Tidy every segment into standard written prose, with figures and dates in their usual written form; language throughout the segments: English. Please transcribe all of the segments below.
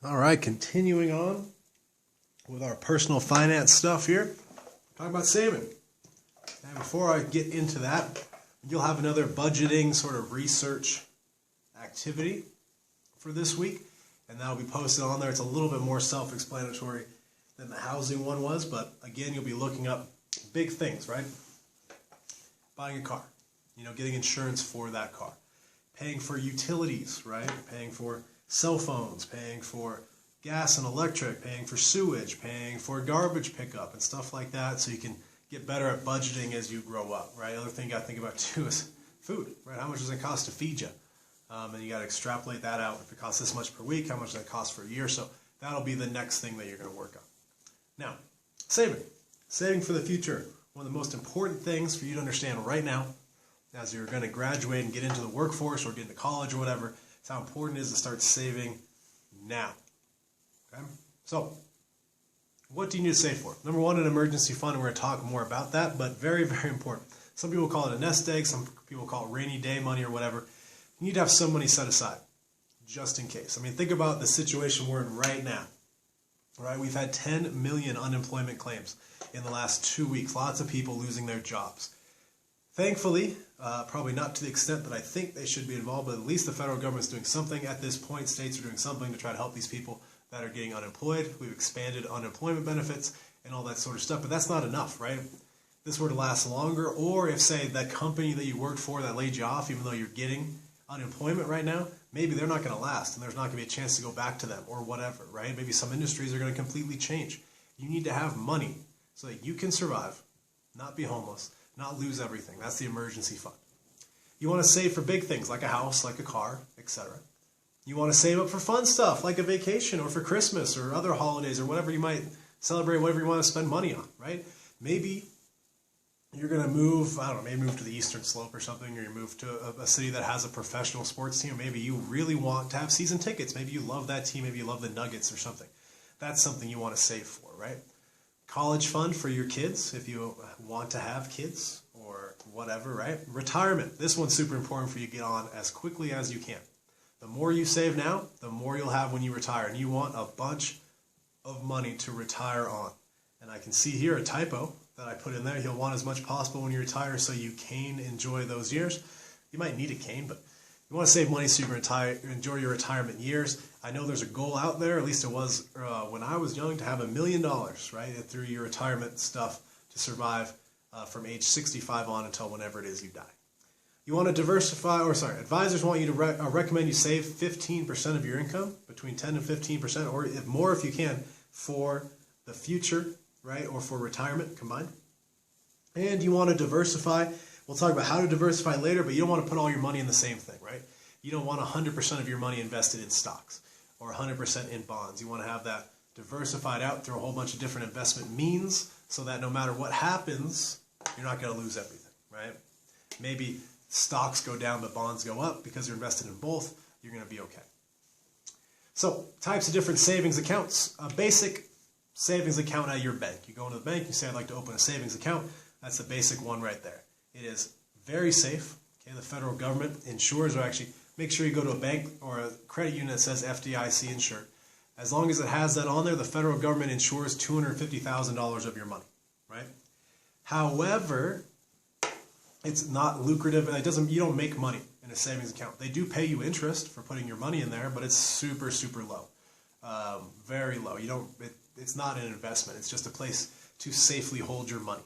All right, continuing on with our personal finance stuff here. Talking about saving. And before I get into that, you'll have another budgeting sort of research activity for this week, and that'll be posted on there. It's a little bit more self-explanatory than the housing one was, but again, you'll be looking up big things, right? Buying a car, getting insurance for that car, paying for utilities, right? Paying for cell phones, paying for gas and electric, paying for sewage, paying for garbage pickup and stuff like that, so you can get better at budgeting as you grow up, right? Other thing you got to think about too is food, right? How much does it cost to feed you? And you got to extrapolate that out. If it costs this much per week, how much does that cost for a year? So that'll be the next thing that you're going to work on. Now, saving for the future. One of the most important things for you to understand right now, as you're going to graduate and get into the workforce or get into college or whatever, is how important it is to start saving now. Okay? So, what do you need to save for? Number one, an emergency fund. We're going to talk more about that, but very, very important. Some people call it a nest egg. Some people call it rainy day money or whatever. You need to have some money set aside, just in case. I mean, think about the situation we're in right now. Right? We've had 10 million unemployment claims in the last 2 weeks. Lots of people losing their jobs. Thankfully, probably not to the extent that I think they should be involved, but at least the federal government's doing something at this point. States are doing something to try to help these people that are getting unemployed. We've expanded unemployment benefits and all that sort of stuff, but that's not enough, right? If this were to last longer, or if, say, that company that you worked for that laid you off, even though you're getting unemployment right now, maybe they're not going to last and there's not going to be a chance to go back to them or whatever, right? Maybe some industries are going to completely change. You need to have money so that you can survive, not be homeless, not lose everything. That's the emergency fund. You want to save for big things like a house, like a car, etc. You want to save up for fun stuff like a vacation or for Christmas or other holidays or whatever you might celebrate, whatever you want to spend money on, right? Maybe you're going to move, maybe move to the Eastern Slope or something, or you move to a city that has a professional sports team. Maybe you really want to have season tickets. Maybe you love that team. Maybe you love the Nuggets or something. That's something you want to save for, right? College fund for your kids if you want to have kids or whatever, right? Retirement. This one's super important for you to get on as quickly as you can. The more you save now, the more you'll have when you retire. And you want a bunch of money to retire on. And I can see here a typo that I put in there. You'll want as much possible when you retire so you can enjoy those years. You might need a cane, but you want to save money so you can enjoy your retirement years. I know there's a goal out there, at least it was when I was young, to have $1 million, right, through your retirement stuff to survive from age 65 on until whenever it is you die. You want to diversify, advisors want you to recommend you save 15% of your income, between 10 and 15%, or more if you can, for the future, right, or for retirement combined. And you want to diversify. We'll talk about how to diversify later, but you don't want to put all your money in the same thing, right? You don't want 100% of your money invested in stocks or 100% in bonds. You want to have that diversified out through a whole bunch of different investment means so that no matter what happens, you're not going to lose everything, right? Maybe stocks go down but bonds go up because you're invested in both. You're going to be okay. So, types of different savings accounts. A basic savings account at your bank. You go into the bank, you say, I'd like to open a savings account. That's the basic one right there. It is very safe. Okay, the federal government insures, or actually make sure you go to a bank or a credit union that says FDIC insured. As long as it has that on there, the federal government insures $250,000 of your money, right? However, it's not lucrative, and you don't make money in a savings account. They do pay you interest for putting your money in there, but it's super, super low, very low. It's not an investment. It's just a place to safely hold your money.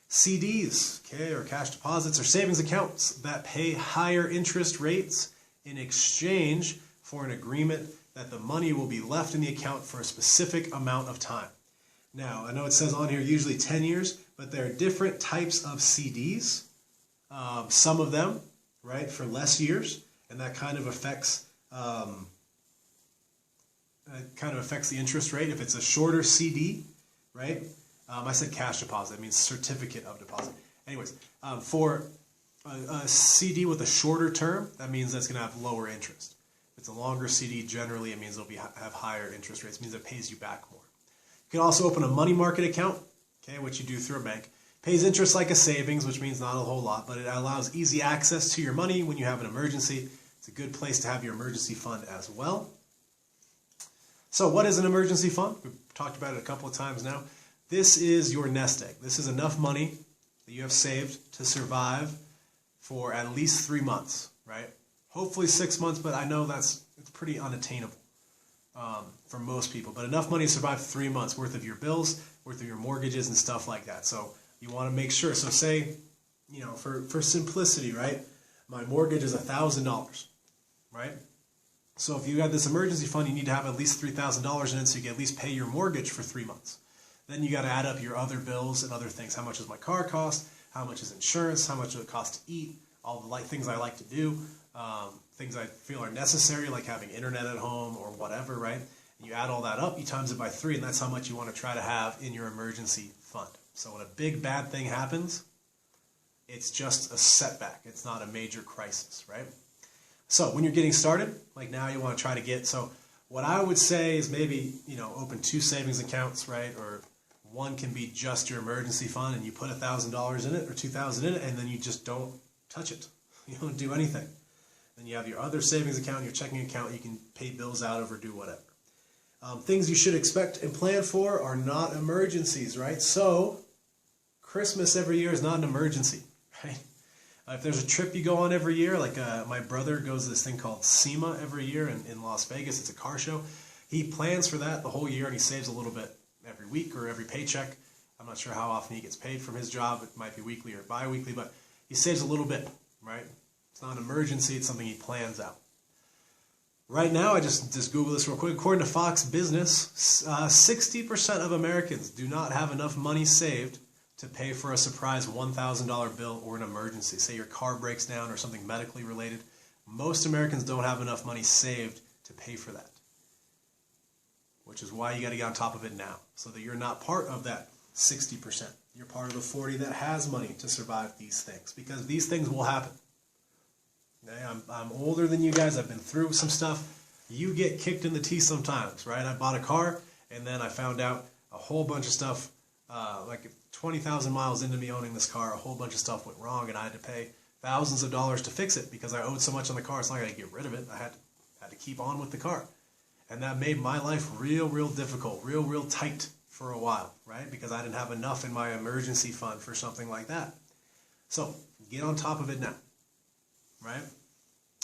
CDs, okay, or cash deposits, or savings accounts that pay higher interest rates in exchange for an agreement that the money will be left in the account for a specific amount of time. Now, I know it says on here usually 10 years, but there are different types of CDs. Some of them, right, for less years, and that kind of affects the interest rate. If it's a shorter CD, right? I said cash deposit. It means certificate of deposit. Anyways, for a CD with a shorter term, that means that's going to have lower interest. If it's a longer CD, generally it means it'll have higher interest rates. It means it pays you back more. You can also open a money market account, okay, which you do through a bank. Pays interest like a savings, which means not a whole lot, but it allows easy access to your money when you have an emergency. It's a good place to have your emergency fund as well. So what is an emergency fund? We've talked about it a couple of times now. This is your nest egg. This is enough money that you have saved to survive for at least 3 months, right? Hopefully 6 months, but I know it's pretty unattainable for most people. But enough money to survive 3 months worth of your bills, worth of your mortgages and stuff like that. So you want to make sure. So say, you know, for simplicity, right? My mortgage is $1,000, right? So if you got this emergency fund, you need to have at least $3,000 in it so you can at least pay your mortgage for 3 months. Then you got to add up your other bills and other things. How much does my car cost? How much is insurance? How much does it cost to eat? All the things I like to do, things I feel are necessary, like having internet at home or whatever, right? And you add all that up, you times it by 3, and that's how much you want to try to have in your emergency fund. So when a big bad thing happens, it's just a setback. It's not a major crisis, right? So when you're getting started, like now you want to try to get, so what I would say is maybe, you know, open 2 savings accounts, right? Or one can be just your emergency fund and you put $1,000 in it or $2,000 in it and then you just don't touch it. You don't do anything. Then you have your other savings account, your checking account, you can pay bills out of or do whatever. Things you should expect and plan for are not emergencies, right? So Christmas every year is not an emergency, right? If there's a trip you go on every year, like my brother goes to this thing called SEMA every year in Las Vegas. It's a car show. He plans for that the whole year, and he saves a little bit every week or every paycheck. I'm not sure how often he gets paid from his job. It might be weekly or bi-weekly, but he saves a little bit, right? It's not an emergency. It's something he plans out. Right now, I just Googled this real quick. According to Fox Business, 60% of Americans do not have enough money saved to pay for a surprise $1,000 bill or an emergency. Say your car breaks down or something medically related. Most Americans don't have enough money saved to pay for that, which is why you got to get on top of it now so that you're not part of that 60%. You're part of the 40 that has money to survive these things, because these things will happen. Okay? I'm older than you guys. I've been through some stuff. You get kicked in the teeth sometimes, right? I bought a car and then I found out a whole bunch of stuff, like 20,000 miles into me owning this car, a whole bunch of stuff went wrong and I had to pay thousands of dollars to fix it because I owed so much on the car. It's not going to get rid of it. I had to keep on with the car. And that made my life real difficult, real tight for a while, right? Because I didn't have enough in my emergency fund for something like that. So get on top of it now, right?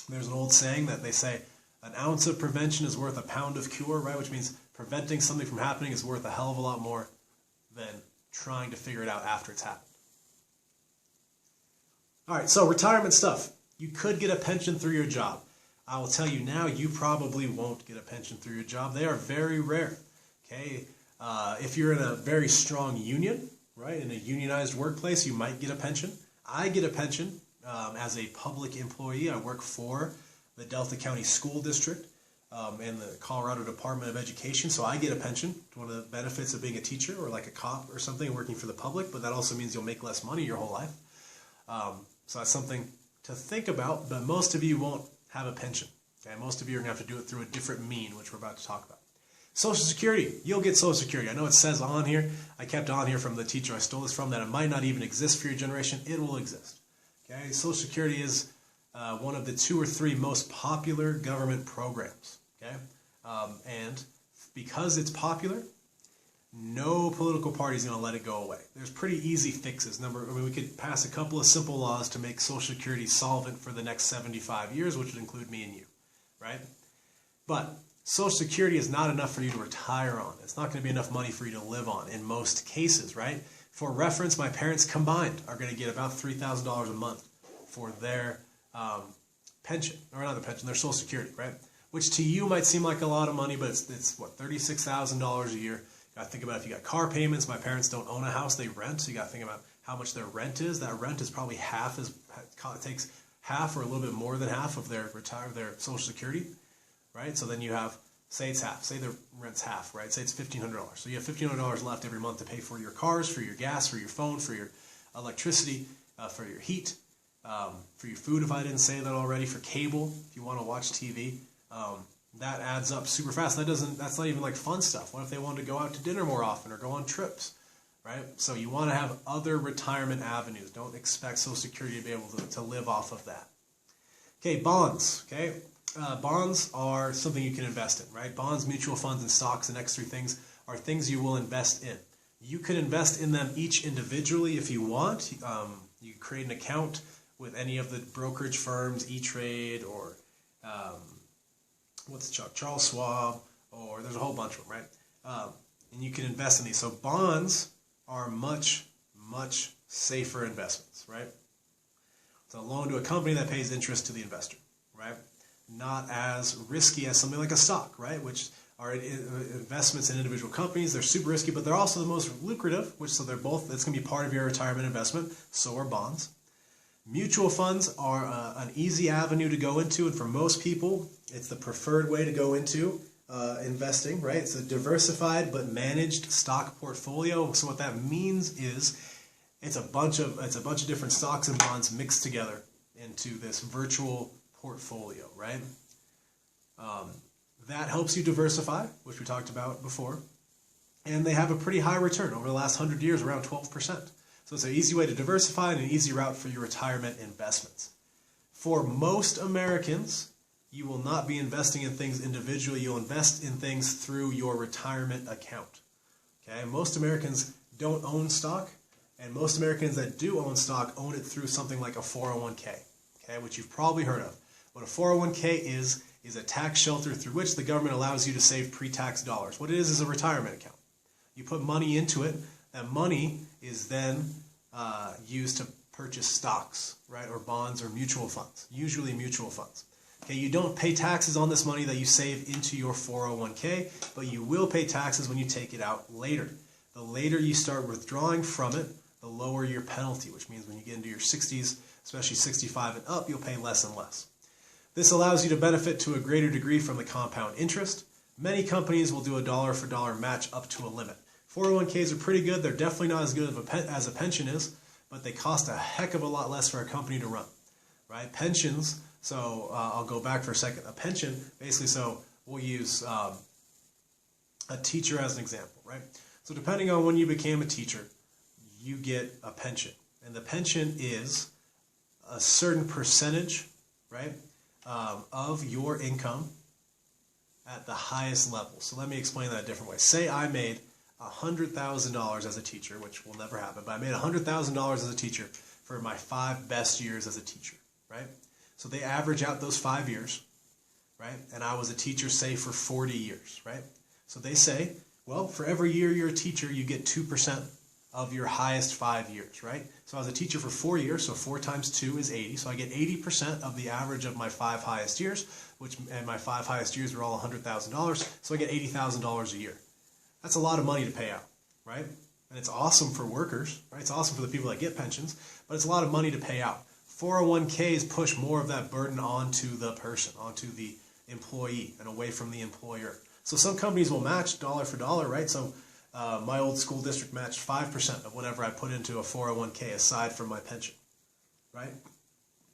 There's an old saying that they say, an ounce of prevention is worth a pound of cure, right? Which means preventing something from happening is worth a hell of a lot more than trying to figure it out after it's happened. All right, so retirement stuff. You could get a pension through your job. I will tell you now, you probably won't get a pension through your job. They are very rare, okay? If you're in a very strong union, right, in a unionized workplace, you might get a pension. I get a pension as a public employee. I work for the Delta County School District and the Colorado Department of Education, so I get a pension. It's one of the benefits of being a teacher or like a cop or something working for the public, but that also means you'll make less money your whole life. So that's something to think about, but most of you won't have a pension. Okay? Most of you are going to have to do it through a different mean, which we're about to talk about. Social Security. You'll get Social Security. I know it says on here, I kept on here from the teacher I stole this from, that it might not even exist for your generation. It will exist. Okay? Social Security is one of the 2 or 3 most popular government programs. Okay? And because it's popular, no political party is going to let it go away. There's pretty easy fixes. We could pass a couple of simple laws to make Social Security solvent for the next 75 years, which would include me and you, right? But Social Security is not enough for you to retire on. It's not going to be enough money for you to live on in most cases, right? For reference, my parents combined are going to get about $3,000 a month for their pension, or not the pension, their Social Security, right? Which to you might seem like a lot of money, but it's what, $36,000 a year. You got to think about if you got car payments. My parents don't own a house, they rent, so you got to think about how much their rent is. That rent is probably it takes half or a little bit more than half of their Social Security, right? So then you have, say it's half, say their rent's half, right? Say it's $1,500. So you have $1,500 left every month to pay for your cars, for your gas, for your phone, for your electricity, for your heat, for your food if I didn't say that already, for cable if you want to watch TV. That adds up super fast. That's not even like fun stuff. What if they wanted to go out to dinner more often or go on trips, right? So you want to have other retirement avenues. Don't expect Social Security to be able to live off of that. Okay, bonds, okay? bonds are something you can invest in, right? Bonds, mutual funds, and stocks, the next three things are things you will invest in. You could invest in them each individually if you want. You create an account with any of the brokerage firms, E-Trade or Charles Schwab, or there's a whole bunch of them, right? And you can invest in these. So bonds are much, much safer investments, right? It's a loan to a company that pays interest to the investor, right? Not as risky as something like a stock, right? Which are investments in individual companies. They're super risky, but they're also the most lucrative, so they're both, that's going to be part of your retirement investment. So are bonds. Mutual funds are an easy avenue to go into, and for most people, it's the preferred way to go into investing, right? It's a diversified but managed stock portfolio. So what that means is it's a bunch of different stocks and bonds mixed together into this virtual portfolio, right? That helps you diversify, which we talked about before, and they have a pretty high return over the last 100 years, around 12%. So it's an easy way to diversify and an easy route for your retirement investments. For most Americans, you will not be investing in things individually. You'll invest in things through your retirement account. Okay? Most Americans don't own stock, and most Americans that do own stock own it through something like a 401k, okay, which you've probably heard of. What a 401k is a tax shelter through which the government allows you to save pre-tax dollars. What it is a retirement account. You put money into it. That money is then used to purchase stocks, right, or bonds or mutual funds, usually mutual funds. Okay, you don't pay taxes on this money that you save into your 401k, but you will pay taxes when you take it out later. The later you start withdrawing from it, the lower your penalty, which means when you get into your 60s, especially 65 and up, you'll pay less and less. This allows you to benefit to a greater degree from the compound interest. Many companies will do a dollar for dollar match up to a limit. 401ks are pretty good. They're definitely not as good as a pension is, but they cost a heck of a lot less for a company to run, right? Pensions, so I'll go back for a second. A pension, basically, so we'll use a teacher as an example, right? So depending on when you became a teacher, you get a pension. And the pension is a certain percentage, right, of your income at the highest level. So let me explain that a different way. Say I made $100,000 as a teacher, which will never happen, but I made $100,000 as a teacher for my 5 best years as a teacher, right? So they average out those 5 years, right? And I was a teacher, say, for 40 years, right? So they say, well, for every year you're a teacher, you get 2% of your highest 5 years, right? So I was a teacher for 4 years, so 4 times 2 is 80. So I get 80% of the average of my 5 highest years, and my 5 highest years were all $100,000, so I get $80,000 a year. That's a lot of money to pay out, right? And it's awesome for workers, right? It's awesome for the people that get pensions, but it's a lot of money to pay out. 401ks push more of that burden onto the person, onto the employee, and away from the employer. So some companies will match dollar for dollar, right? So my old school district matched 5% of whatever I put into a 401k aside from my pension, right?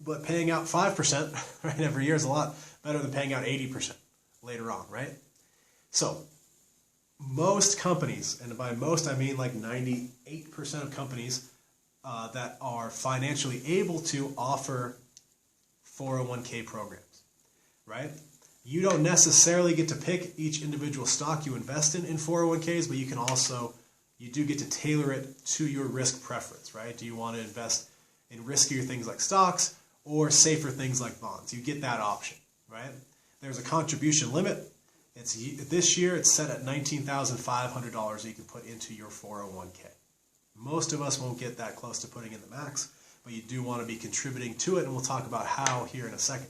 But paying out 5% right, every year is a lot better than paying out 80% later on, right? So most companies, and by most I mean like 98% of companies that are financially able to offer 401k programs, right? You don't necessarily get to pick each individual stock you invest in 401ks, but you do get to tailor it to your risk preference, right? Do you want to invest in riskier things like stocks or safer things like bonds? You get that option, right? There's a contribution limit. This year it's set at $19,500 that you can put into your 401k. Most of us won't get that close to putting in the max, but you do want to be contributing to it, and we'll talk about how here in a second.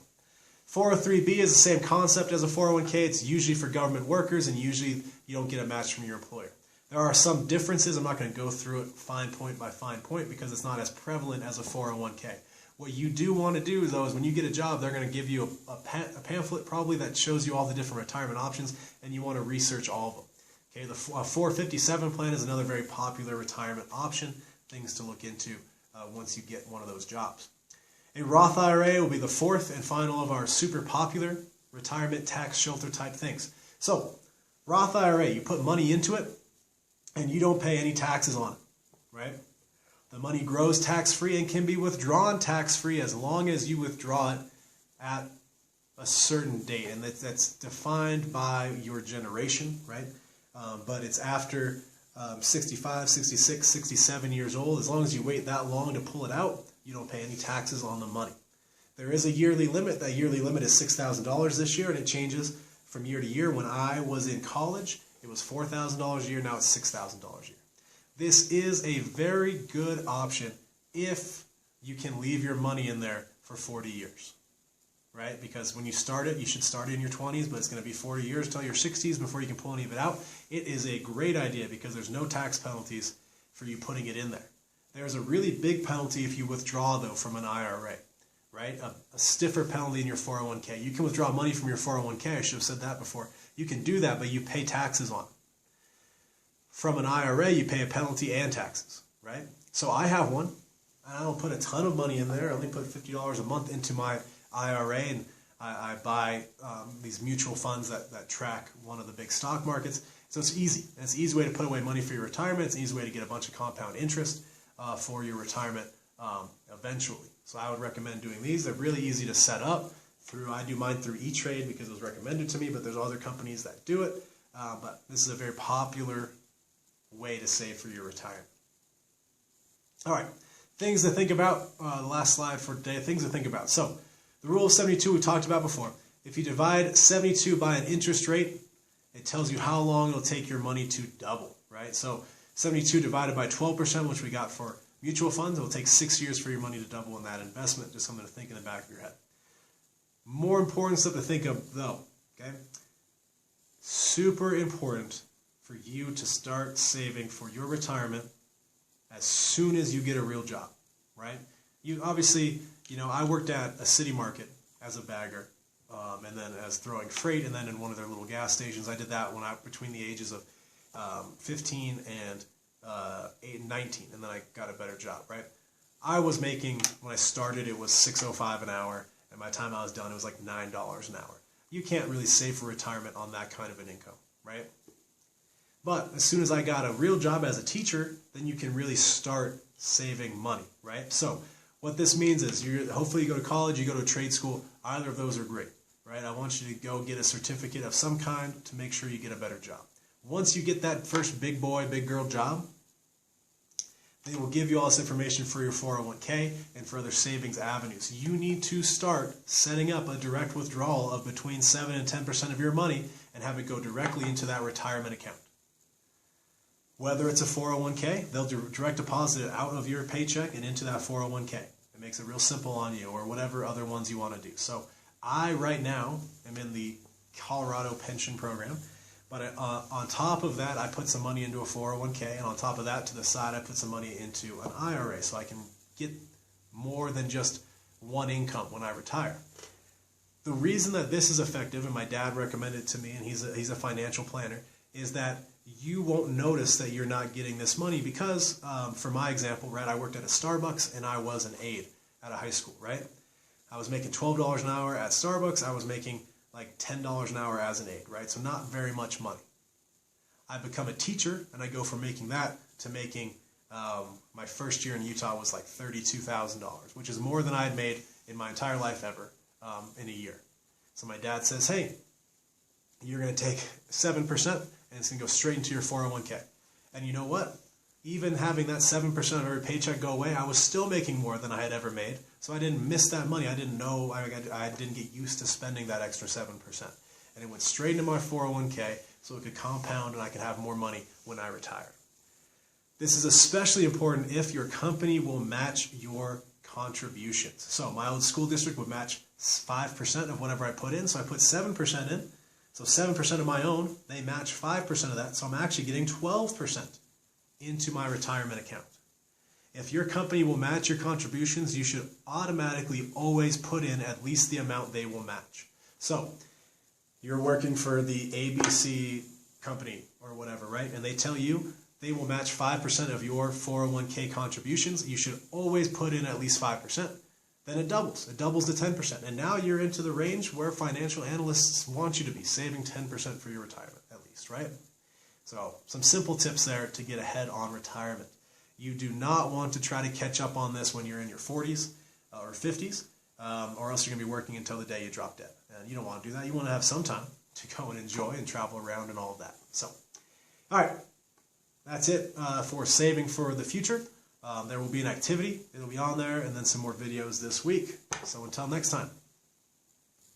403b is the same concept as a 401k. It's usually for government workers, and usually you don't get a match from your employer. There are some differences. I'm not going to go through it fine point by fine point because it's not as prevalent as a 401k. What you do want to do, though, is when you get a job, they're going to give you a pamphlet probably that shows you all the different retirement options, and you want to research all of them. Okay, the 457 plan is another very popular retirement option, things to look into once you get one of those jobs. A Roth IRA will be the fourth and final of our super popular retirement tax shelter type things. So, Roth IRA, you put money into it, and you don't pay any taxes on it, right? The money grows tax-free and can be withdrawn tax-free as long as you withdraw it at a certain date, and that's defined by your generation, right? But it's after 65, 66, 67 years old. As long as you wait that long to pull it out, you don't pay any taxes on the money. There is a yearly limit. That yearly limit is $6,000 this year, and it changes from year to year. When I was in college, it was $4,000 a year. Now it's $6,000 a year. This is a very good option if you can leave your money in there for 40 years, right? Because when you start it, you should start it in your 20s, but it's going to be 40 years till your 60s before you can pull any of it out. It is a great idea because there's no tax penalties for you putting it in there. There's a really big penalty if you withdraw, though, from an IRA, right? A stiffer penalty in your 401k. You can withdraw money from your 401k. I should have said that before. You can do that, but you pay taxes on it. From an IRA, you pay a penalty and taxes, right? So I have one. I don't put a ton of money in there. I only put $50 a month into my IRA, and I buy these mutual funds that track one of the big stock markets. So it's easy. And it's an easy way to put away money for your retirement. It's an easy way to get a bunch of compound interest for your retirement eventually. So I would recommend doing these. They're really easy to set up. I do mine through E-Trade because it was recommended to me, but there's other companies that do it. But this is a very popular way to save for your retirement. All right, things to think about. The last slide for today, things to think about. So the rule of 72 we talked about before. If you divide 72 by an interest rate, it tells you how long it'll take your money to double, right? So 72 divided by 12%, which we got for mutual funds, it will take 6 years for your money to double in that investment. Just something to think in the back of your head. More important stuff to think of, though, okay? Super important for you to start saving for your retirement as soon as you get a real job, right? You obviously, I worked at a city market as a bagger, and then as throwing freight, and then in one of their little gas stations. I did that between the ages of 15 and 19, and then I got a better job, right? I was making, when I started, it was $6.05 an hour, and by the time I was done, it was like $9 an hour. You can't really save for retirement on that kind of an income, right? But as soon as I got a real job as a teacher, then you can really start saving money, right? So what this means is hopefully you go to college, you go to a trade school, either of those are great, right? I want you to go get a certificate of some kind to make sure you get a better job. Once you get that first big boy, big girl job, they will give you all this information for your 401k and for other savings avenues. You need to start setting up a direct withdrawal of between 7 and 10% of your money and have it go directly into that retirement account. Whether it's a 401k, they'll direct deposit it out of your paycheck and into that 401k. It makes it real simple on you, or whatever other ones you want to do. So I, right now, am in the Colorado pension program. But on top of that, I put some money into a 401k, and on top of that, to the side, I put some money into an IRA, so I can get more than just one income when I retire. The reason that this is effective, and my dad recommended it to me, and he's a financial planner, is that you won't notice that you're not getting this money because, for my example, right, I worked at a Starbucks, and I was an aide at a high school, right? I was making $12 an hour at Starbucks. I was making like $10 an hour as an aide, right? So not very much money. I become a teacher, and I go from making that to making, my first year in Utah was like $32,000, which is more than I had made in my entire life ever in a year. So my dad says, hey, you're going to take 7%, and it's going to go straight into your 401k. And you know what? Even having that 7% of every paycheck go away, I was still making more than I had ever made. So I didn't miss that money. I didn't know, I didn't get used to spending that extra 7%. And it went straight into my 401k so it could compound and I could have more money when I retire. This is especially important if your company will match your contributions. So my old school district would match 5% of whatever I put in. So I put 7% in. So 7% of my own, they match 5% of that. So I'm actually getting 12% into my retirement account. If your company will match your contributions, you should automatically always put in at least the amount they will match. So you're working for the ABC company or whatever, right? And they tell you they will match 5% of your 401k contributions. You should always put in at least 5%. Then it doubles. It doubles to 10%. And now you're into the range where financial analysts want you to be, saving 10% for your retirement at least, right? So some simple tips there to get ahead on retirement. You do not want to try to catch up on this when you're in your 40s or 50s. or else you're going to be working until the day you drop dead. And you don't want to do that. You want to have some time to go and enjoy and travel around and all of that. So, all right, that's it for saving for the future. There will be an activity. It'll be on there, and then some more videos this week. So until next time.